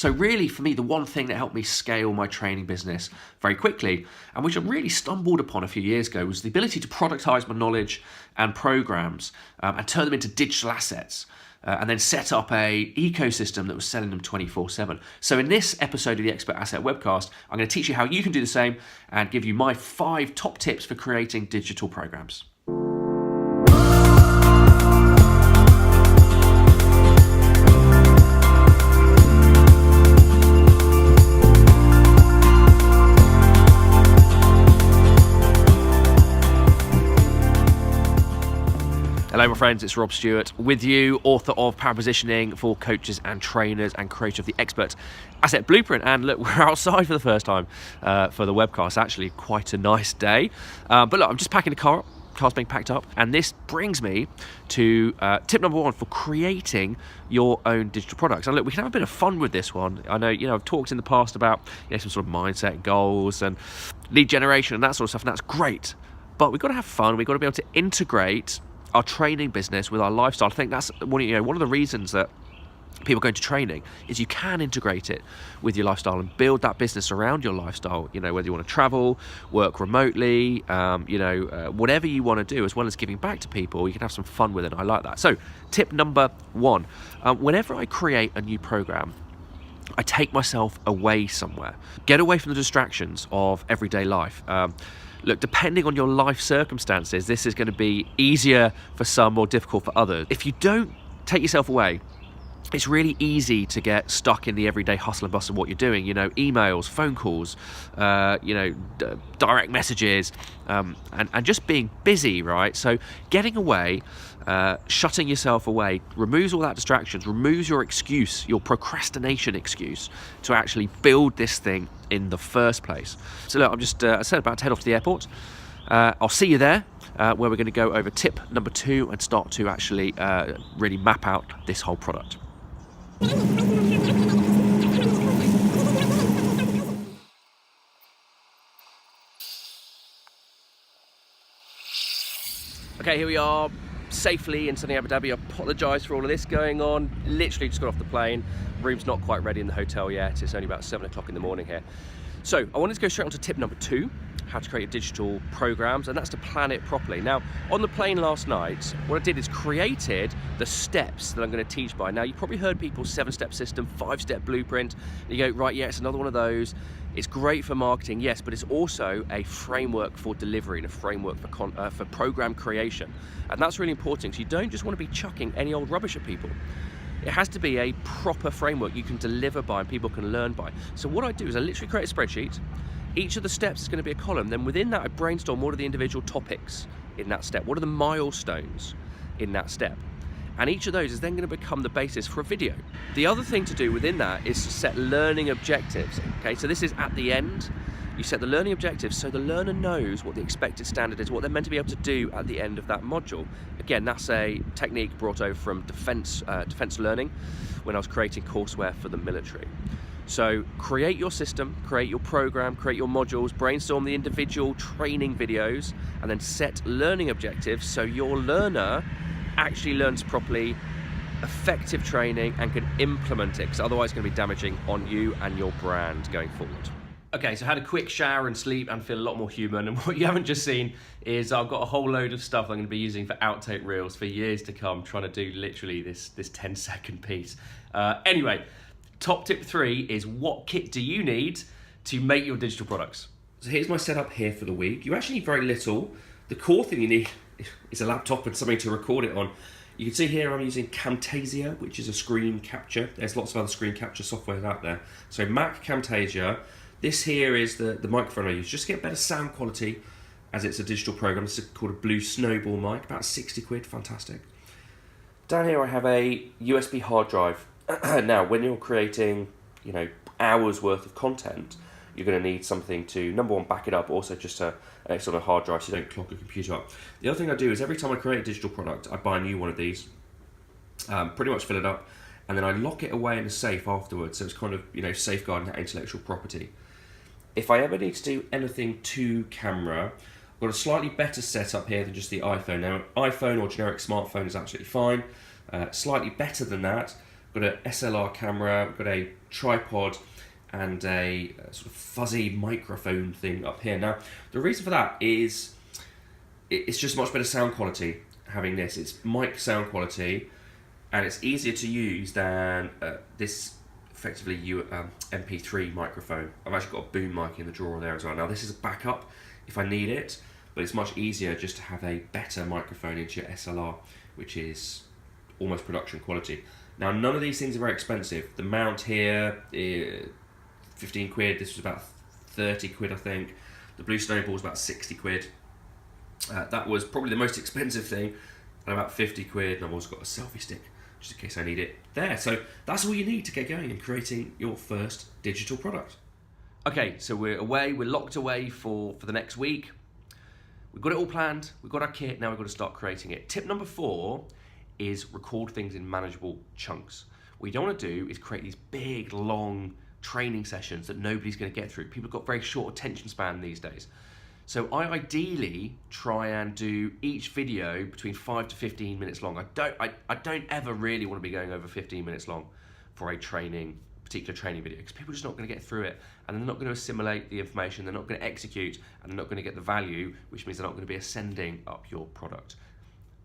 So really, for me, the one thing that helped me scale my training business very quickly, and which I really stumbled upon a few years ago, was the ability to productize my knowledge and programs and turn them into digital assets. And then set up a ecosystem that was selling them 24/7. So in this episode of the Expert Asset Webcast, I'm going to teach you how you can do the same and give you my 5 top tips for creating digital programs. Hello my friends, it's Rob Stewart with you, author of Power Positioning for Coaches and Trainers and creator of the Expert Asset Blueprint. And look, we're outside for the first time for the webcast. Actually quite a nice day. But look, I'm just packing the car up. Car's being packed up, and this brings me to tip number 1 for creating your own digital products. And look, we can have a bit of fun with this one. I know, I've talked in the past about some sort of mindset goals and lead generation and that sort of stuff, and that's great. But we've got to have fun. We've got to be able to integrate our training business with our lifestyle. I think that's one of the reasons that people go into training is you can integrate it with your lifestyle and build that business around your lifestyle. Whether you want to travel, work remotely, whatever you want to do, as well as giving back to people, you can have some fun with it. I like that. So tip number 1, whenever I create a new program, I take myself away somewhere. Get away from the distractions of everyday life. Look, depending on your life circumstances, this is going to be easier for some, more difficult for others. If you don't take yourself away, it's really easy to get stuck in the everyday hustle and bustle of what you're doing. Emails, phone calls, direct messages, and just being busy, right? So getting away, shutting yourself away, removes all that distractions, removes your excuse, your procrastination excuse to actually build this thing in the first place. So look, I'm just, I said, about to head off to the airport. I'll see you there, where we're going to go over tip number 2 and start to actually really map out this whole product. Okay, here we are, safely in sunny Abu Dhabi. I apologise for all of this going on. Literally just got off the plane. Room's not quite ready in the hotel yet. It's only about 7 o'clock in the morning here. So I wanted to go straight on to tip number 2, how to create digital programs, and that's to plan it properly. Now, on the plane last night, what I did is created the steps that I'm going to teach by. Now, you've probably heard people's 7-step system, 5-step blueprint. You go, right, yeah, it's another one of those. It's great for marketing, yes, but it's also a framework for delivery and a framework for program creation. And that's really important, because you don't just want to be chucking any old rubbish at people. It has to be a proper framework you can deliver by and people can learn by. So what I do is I literally create a spreadsheet. Each of the steps is going to be a column. Then within that, I brainstorm what are the individual topics in that step? What are the milestones in that step? And each of those is then going to become the basis for a video. The other thing to do within that is to set learning objectives. Okay, so this is at the end. You set the learning objectives so the learner knows what the expected standard is, what they're meant to be able to do at the end of that module. Again, that's a technique brought over from defense learning when I was creating courseware for the military. So create your system, create your program, create your modules, brainstorm the individual training videos, and then set learning objectives so your learner actually learns properly, effective training, and can implement it, because otherwise it's going to be damaging on you and your brand going forward. Okay, so I had a quick shower and sleep and feel a lot more human, and what you haven't just seen is I've got a whole load of stuff I'm going to be using for outtake reels for years to come, trying to do literally this 10-second piece. Anyway, top tip 3 is, what kit do you need to make your digital products? So here's my setup here for the week. You actually need very little. The core thing you need is a laptop and something to record it on. You can see here I'm using Camtasia, which is a screen capture. There's lots of other screen capture software out there. So Mac Camtasia. This here is the microphone I use, just to get better sound quality, as it's a digital program. This is called a Blue Snowball mic, about 60 quid, fantastic. Down here I have a USB hard drive. Now, when you're creating, hours worth of content, you're going to need something to, number 1, back it up, but also just an external hard drive so you don't clog your computer up. The other thing I do is every time I create a digital product, I buy a new one of these, pretty much fill it up, and then I lock it away in a safe afterwards, so it's kind of, safeguarding that intellectual property. If I ever need to do anything to camera, I've got a slightly better setup here than just the iPhone. Now, an iPhone or generic smartphone is absolutely fine. Slightly better than that, We've got an SLR camera, we've got a tripod, and a sort of fuzzy microphone thing up here. Now, the reason for that is it's just much better sound quality having this. It's mic sound quality, and it's easier to use than this effectively MP3 microphone. I've actually got a boom mic in the drawer there as well. Now, this is a backup if I need it, but it's much easier just to have a better microphone into your SLR, which is almost production quality. Now, none of these things are very expensive. The mount here, 15 quid. This was about 30 quid, I think. The Blue Snowball was about 60 quid. That was probably the most expensive thing, at about 50 quid. And I've also got a selfie stick, just in case I need it there. So that's all you need to get going in creating your first digital product. Okay, so we're away. We're locked away for the next week. We've got it all planned. We've got our kit. Now we've got to start creating it. Tip number 4 is record things in manageable chunks. What you don't want to do is create these big, long training sessions that nobody's going to get through. People have got very short attention span these days. So I ideally try and do each video between 5 to 15 minutes long. I don't ever really want to be going over 15 minutes long for a particular training video, because people are just not going to get through it, and they're not going to assimilate the information, they're not going to execute, and they're not going to get the value, which means they're not going to be ascending up your product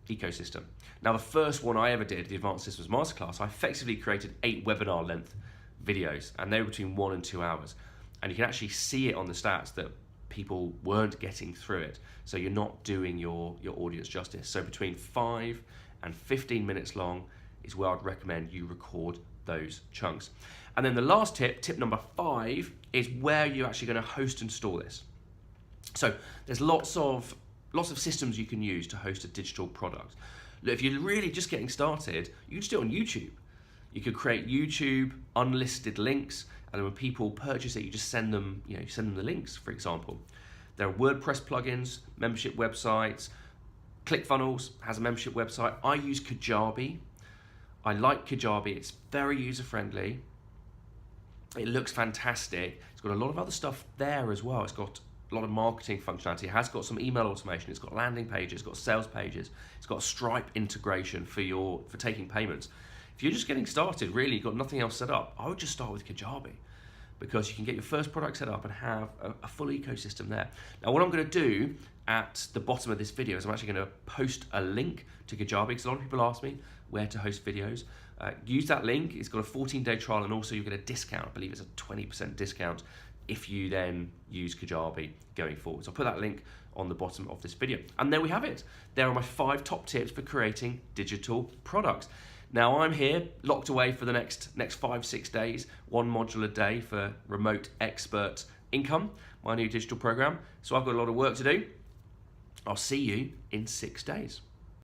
ecosystem. Now, the first one I ever did, the Advanced Systems Masterclass, I effectively created 8 webinar length videos, and they were between 1 and 2 hours. And you can actually see it on the stats that people weren't getting through it. So you're not doing your audience justice. So between 5 and 15 minutes long is where I'd recommend you record those chunks. And then the last tip number 5, is where you're actually going to host and store this. So there's lots of systems you can use to host a digital product. Look, if you're really just getting started, you can just do it on YouTube. You could create YouTube unlisted links, and then when people purchase it, you just send them, you send them the links, for example. There are WordPress plugins, membership websites. ClickFunnels has a membership website. I use Kajabi. I like Kajabi. It's very user-friendly. It looks fantastic. It's got a lot of other stuff there as well. It's got a lot of marketing functionality. It has got some email automation. It's got landing pages. It's got sales pages. It's got a Stripe integration for taking payments. If you're just getting started, really, you've got nothing else set up, I would just start with Kajabi, because you can get your first product set up and have a full ecosystem there. Now, what I'm going to do at the bottom of this video is I'm actually going to post a link to Kajabi, because a lot of people ask me where to host videos. Use that link. It's got a 14-day trial, and also you get a discount. I believe it's a 20% discount if you then use Kajabi going forward. So I'll put that link on the bottom of this video. And there we have it. There are my 5 top tips for creating digital products. Now, I'm here locked away for the next 5-6 days, 1 module a day for remote expert income, my new digital program. So I've got a lot of work to do. I'll see you in 6 days.